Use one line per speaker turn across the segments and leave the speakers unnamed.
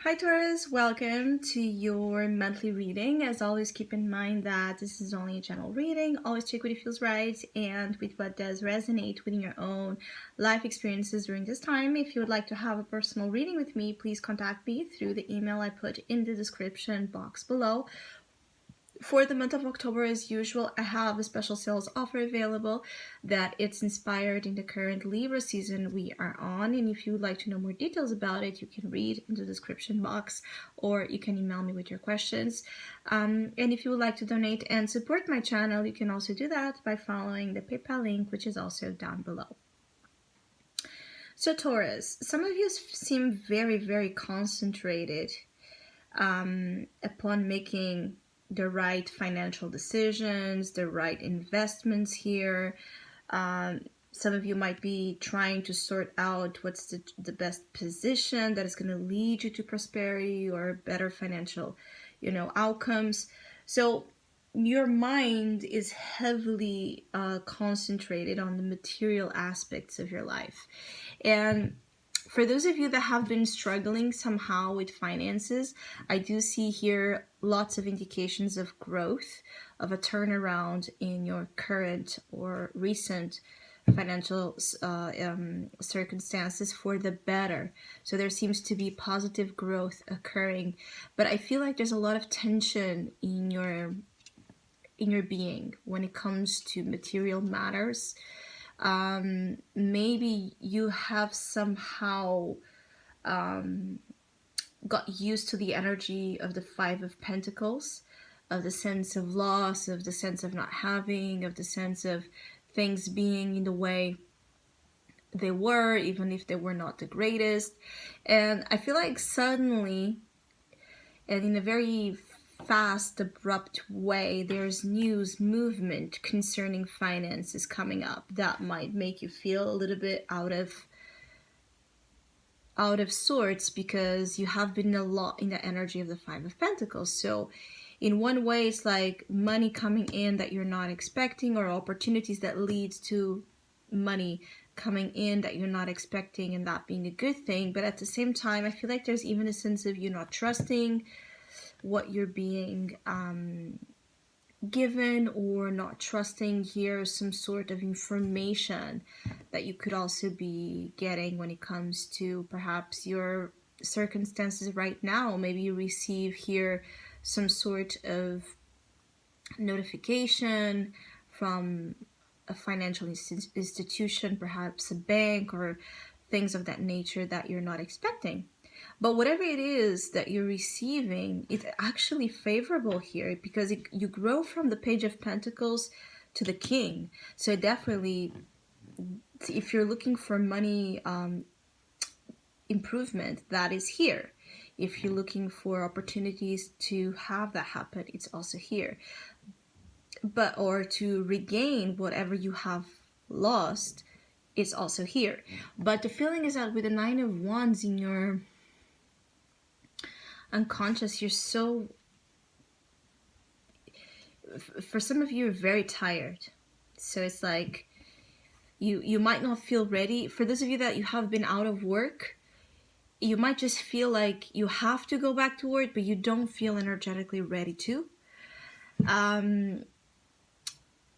Hi Taurus, welcome to your monthly reading. As always, keep in mind that this is only a general reading. Always check what it feels right and with what does resonate within your own life experiences during this time. If you would like to have a personal reading with me, please contact me through the email I put in the description box below. For the month of October, as usual, I have a special sales offer available that it's inspired in the current Libra season we are on. And if you would like to know more details about it, you can read in the description box or you can email me with your questions. And if you would like to donate and support my channel, you can also do that by following the PayPal link, which is also down below. So Taurus, some of you seem very concentrated upon making the right financial decisions, the right investments here. Some of you might be trying to sort out what's the best position that is going to lead you to prosperity or better financial, outcomes. So your mind is heavily concentrated on the material aspects of your life. And for those of you that have been struggling somehow with finances, I do see here lots of indications of growth, of a turnaround in your current or recent financial circumstances for the better. So there seems to be positive growth occurring, but I feel like there's a lot of tension in your being when it comes to material matters. Maybe you have somehow got used to the energy of the Five of Pentacles, of the sense of loss, of the sense of not having, of the sense of things being in the way they were, even if they were not the greatest. And I feel like suddenly, and in a very fast, abrupt way, there's news movement concerning finances coming up that might make you feel a little bit out of sorts, because you have been a lot in the energy of the Five of Pentacles. So in one way, it's like money coming in that you're not expecting, or opportunities that lead to money coming in that you're not expecting, and that being a good thing. But at the same time, I feel like there's even a sense of you not trusting what you're being given, or not trusting here some sort of information that you could also be getting when it comes to perhaps your circumstances right now. Maybe you receive here some sort of notification from a financial institution, perhaps a bank, or things of that nature that you're not expecting. But whatever it is that you're receiving, it's actually favorable here, because you grow from the Page of Pentacles to the King. So definitely, if you're looking for money improvement, that is here. If you're looking for opportunities to have that happen, it's also here. Or to regain whatever you have lost, it's also here. But the feeling is that with the Nine of Wands in your unconscious, you're so, for some of you, you're very tired. So it's like you might not feel ready. For those of you that you have been out of work, you might just feel like you have to go back to work, but you don't feel energetically ready to.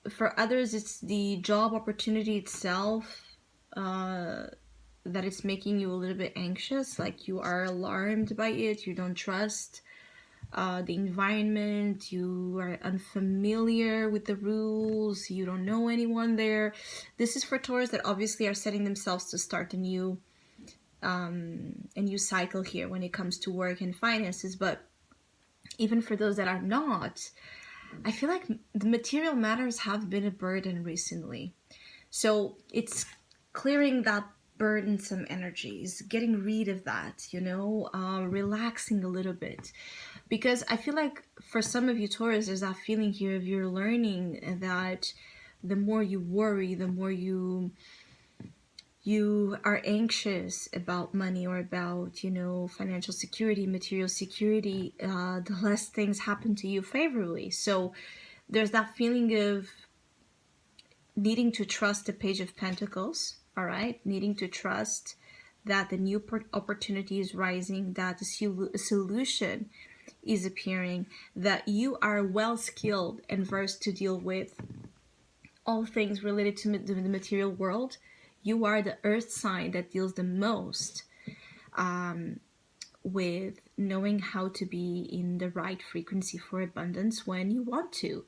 For others, it's the job opportunity itself that it's making you a little bit anxious, like you are alarmed by it, you don't trust the environment, you are unfamiliar with the rules, you don't know anyone there. This is for Taurus that obviously are setting themselves to start a new cycle here when it comes to work and finances. But even for those that are not, I feel like the material matters have been a burden recently. So it's clearing that burdensome energies, getting rid of that, relaxing a little bit. Because I feel like for some of you Taurus, there's that feeling here of you're learning that the more you worry, the more you are anxious about money, or about, financial security, material security, the less things happen to you favorably. So there's that feeling of needing to trust the Page of Pentacles, all right? Needing to trust that the new opportunity is rising, that the solution is appearing, that you are well skilled and versed to deal with all things related to the material world. You are the earth sign that deals the most with knowing how to be in the right frequency for abundance when you want to.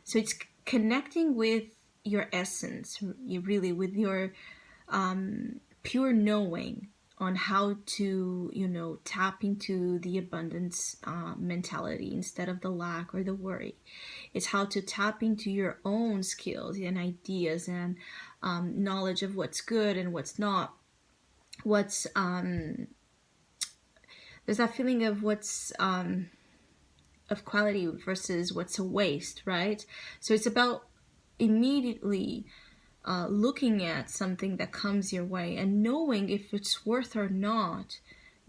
So it's connecting with your essence, you really, with your pure knowing on how to, tap into the abundance mentality instead of the lack or the worry. It's how to tap into your own skills and ideas and knowledge of what's good and what's not. What's there's that feeling of what's of quality versus what's a waste, right? So it's about immediately looking at something that comes your way and knowing if it's worth or not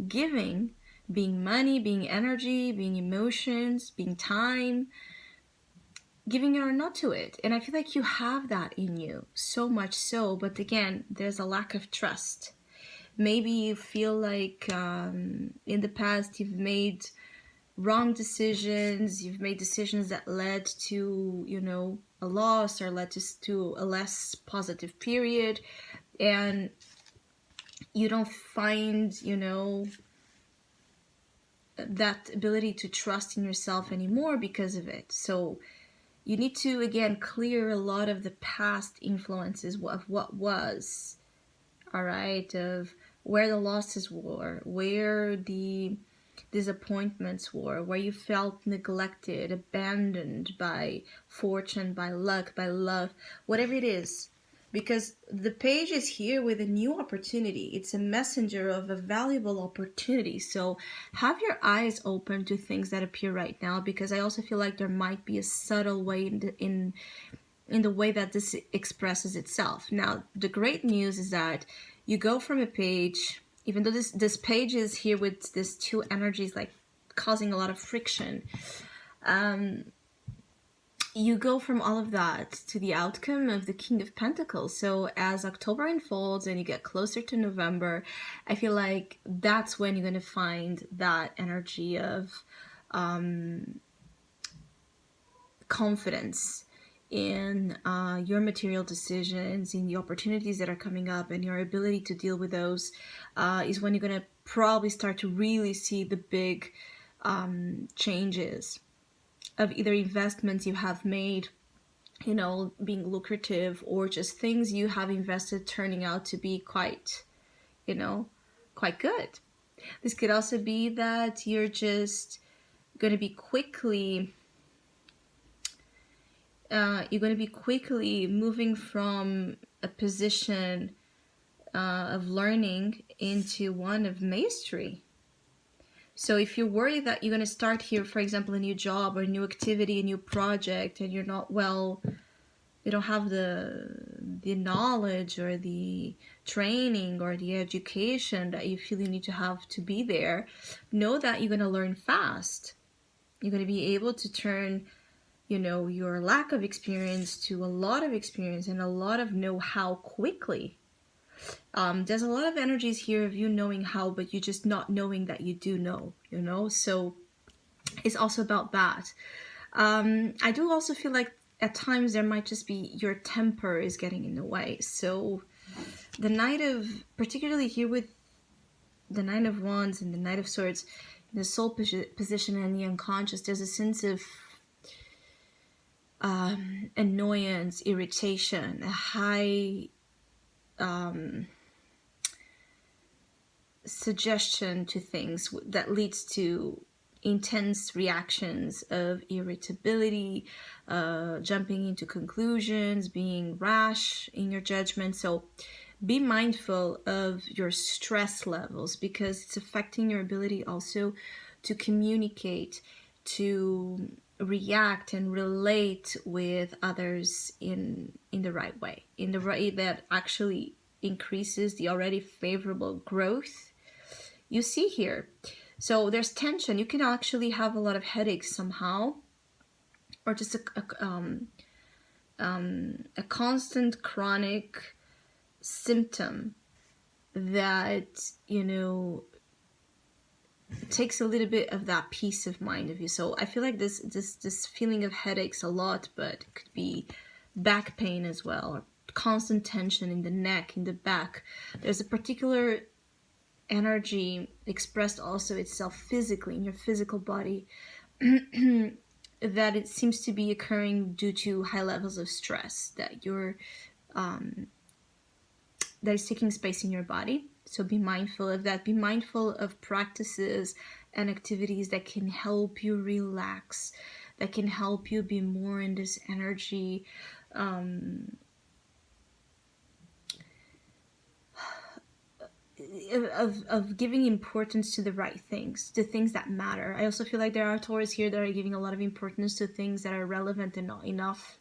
giving, being money, being energy, being emotions, being time, giving it or not to it. And I feel like you have that in you, so much so, but again, there's a lack of trust. Maybe you feel like in the past you've made wrong decisions, you've made decisions that led to, a loss or led to a less positive period, and you don't find, that ability to trust in yourself anymore because of it. So you need to, again, clear a lot of the past influences of what was, all right, of where the losses were, where the disappointments were, where you felt neglected, abandoned by fortune, by luck, by love, whatever it is. Because the page is here with a new opportunity. It's a messenger of a valuable opportunity. So have your eyes open to things that appear right now, because I also feel like there might be a subtle way in the way that this expresses itself. Now, the great news is that you go from a page, even though this page is here with these two energies like causing a lot of friction, you go from all of that to the outcome of the King of Pentacles. So as October unfolds and you get closer to November, I feel like that's when you're going to find that energy of confidence in your material decisions, in the opportunities that are coming up, and your ability to deal with those is when you're going to probably start to really see the big changes of either investments you have made, being lucrative, or just things you have invested turning out to be quite good. This could also be that you're just going to be quickly moving from a position of learning into one of mastery. So if you're worried that you're going to start here, for example, a new job or a new activity, a new project, and you're not you don't have the knowledge or the training or the education that you feel you need to have to be there, know that you're going to learn fast. You're going to be able to turn your lack of experience to a lot of experience and a lot of know-how quickly. There's a lot of energies here of you knowing how, but you just not knowing that you do know, so it's also about that. I do also feel like at times there might just be your temper is getting in the way. So the particularly here with the Nine of Wands and the Knight of Swords, the soul position and the unconscious, there's a sense of annoyance, irritation, a high suggestion to things that leads to intense reactions of irritability, jumping into conclusions, being rash in your judgment. So be mindful of your stress levels, because it's affecting your ability also to communicate, to react and relate with others in the right way, in the way that actually increases the already favorable growth you see here. So there's tension. You can actually have a lot of headaches somehow, or just a constant chronic symptom that, you know, takes a little bit of that peace of mind of you. So I feel like this feeling of headaches a lot, but it could be back pain as well, or constant tension in the neck, in the back. There's a particular energy expressed also itself physically in your physical body that it seems to be occurring due to high levels of stress that you're that is taking space in your body. So be mindful of that. Be mindful of practices and activities that can help you relax, that can help you be more in this energy. Of giving importance to the right things, to things that matter. I also feel like there are Taurus here that are giving a lot of importance to things that are relevant and not enough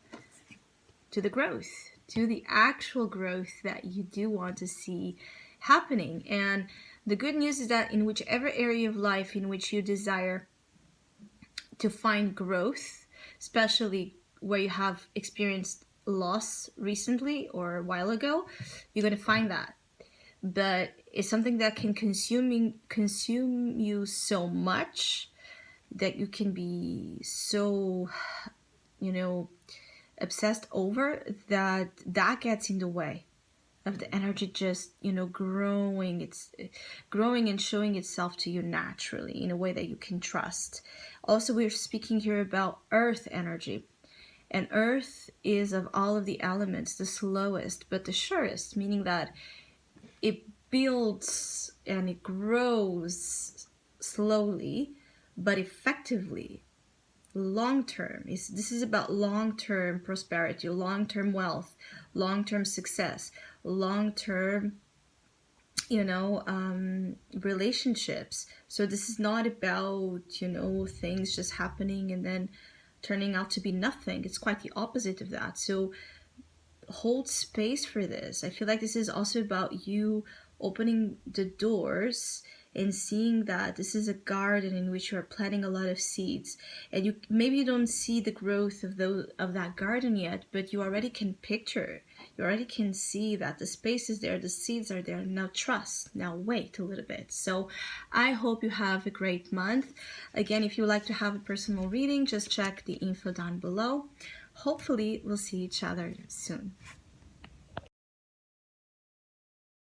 to the growth, to the actual growth that you do want to see happening. And the good news is that in whichever area of life in which you desire to find growth, especially where you have experienced loss recently or a while ago, you're going to find that. But it's something that can consume you so much that you can be so, you know, obsessed over that gets in the way of the energy just, you know, growing. It's growing and showing itself to you naturally in a way that you can trust. Also, we're speaking here about earth energy. And earth is, of all of the elements, the slowest but the surest, meaning that it builds and it grows slowly but effectively, long term. This is about long term prosperity, long term wealth, long term success, long term, you know, relationships. So this is not about, you know, things just happening and then turning out to be nothing. It's quite the opposite of that. So hold space for this. I feel like this is also about you opening the doors and seeing that this is a garden in which you are planting a lot of seeds, and you maybe don't see the growth of that garden yet, but you already can picture, you already can see that the space is there, the seeds are there. Now trust, now wait a little bit. So I hope you have a great month. Again, if you would like to have a personal reading, just check the info down below. Hopefully we'll see each other soon.